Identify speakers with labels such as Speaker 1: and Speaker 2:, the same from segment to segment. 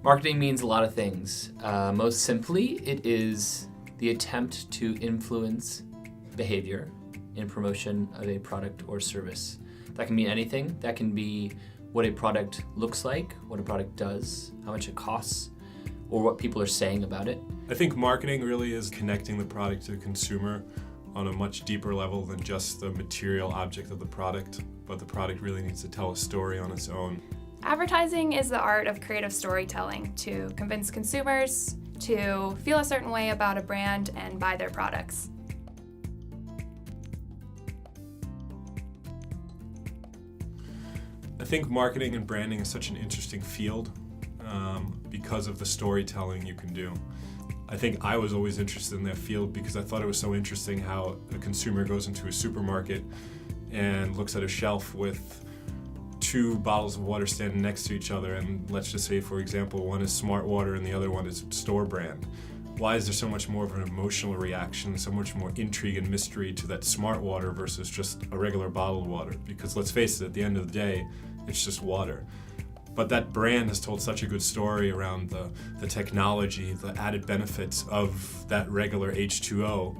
Speaker 1: Marketing means a lot of things. Most simply, it is the attempt to influence behavior in promotion of a product or service. That can mean anything. That can be what a product looks like, what a product does, how much it costs, or what people are saying about it.
Speaker 2: I think marketing really is connecting the product to the consumer on a much deeper level than just the material object of the product, but the product really needs to tell a story on its own.
Speaker 3: Advertising is the art of creative storytelling to convince consumers to feel a certain way about a brand and buy their products.
Speaker 2: I think marketing and branding is such an interesting field because of the storytelling you can do. I think I was always interested in that field because I thought it was so interesting how a consumer goes into a supermarket and looks at a shelf with two bottles of water standing next to each other, and let's just say, for example, one is Smart Water and the other one is store brand. Why is there so much more of an emotional reaction, so much more intrigue and mystery to that Smart Water versus just a regular bottled water? Because let's face it, at the end of the day, it's just water. But that brand has told such a good story around the technology, the added benefits of that regular H2O,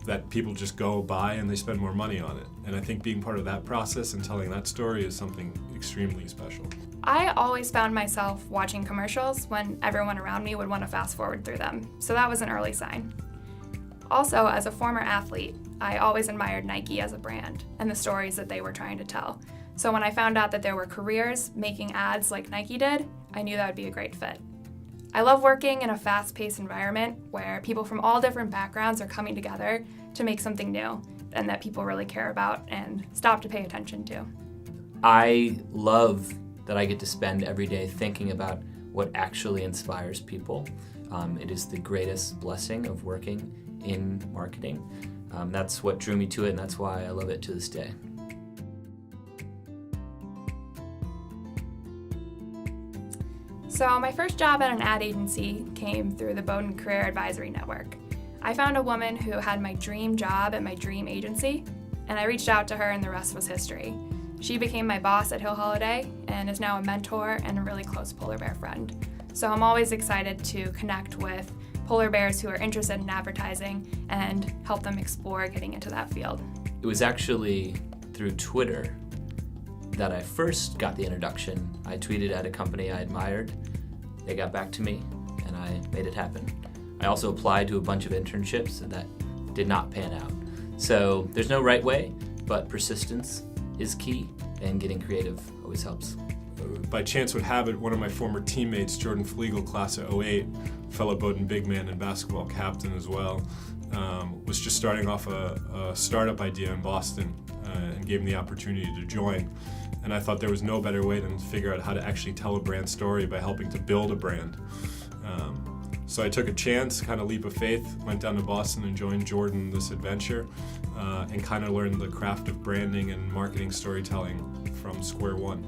Speaker 2: that people just go buy and they spend more money on it. And I think being part of that process and telling that story is something extremely special.
Speaker 3: I always found myself watching commercials when everyone around me would want to fast forward through them, so that was an early sign. Also, as a former athlete, I always admired Nike as a brand and the stories that they were trying to tell. So when I found out that there were careers making ads like Nike did, I knew that would be a great fit. I love working in a fast-paced environment where people from all different backgrounds are coming together to make something new and that people really care about and stop to pay attention to.
Speaker 1: I love that I get to spend every day thinking about what actually inspires people. It is the greatest blessing of working in marketing. That's what drew me to it, and that's why I love it to this day.
Speaker 3: So my first job at an ad agency came through the Bowdoin Career Advisory Network. I found a woman who had my dream job at my dream agency, and I reached out to her and the rest was history. She became my boss at Hill Holiday and is now a mentor and a really close polar bear friend. So I'm always excited to connect with polar bears who are interested in advertising and help them explore getting into that field.
Speaker 1: It was actually through Twitter that I first got the introduction. I tweeted at a company I admired. They got back to me, and I made it happen. I also applied to a bunch of internships that did not pan out. So there's no right way, but persistence is key, and getting creative always helps.
Speaker 2: By chance would have it, one of my former teammates, Jordan Flegel, class of '08, fellow Bowdoin big man and basketball captain as well, was just starting off a startup idea in Boston and gave me the opportunity to join. And I thought there was no better way than to figure out how to actually tell a brand story by helping to build a brand. So I took a chance, kind of leap of faith, went down to Boston and joined Jordan this adventure, and kind of learned the craft of branding and marketing storytelling from square one.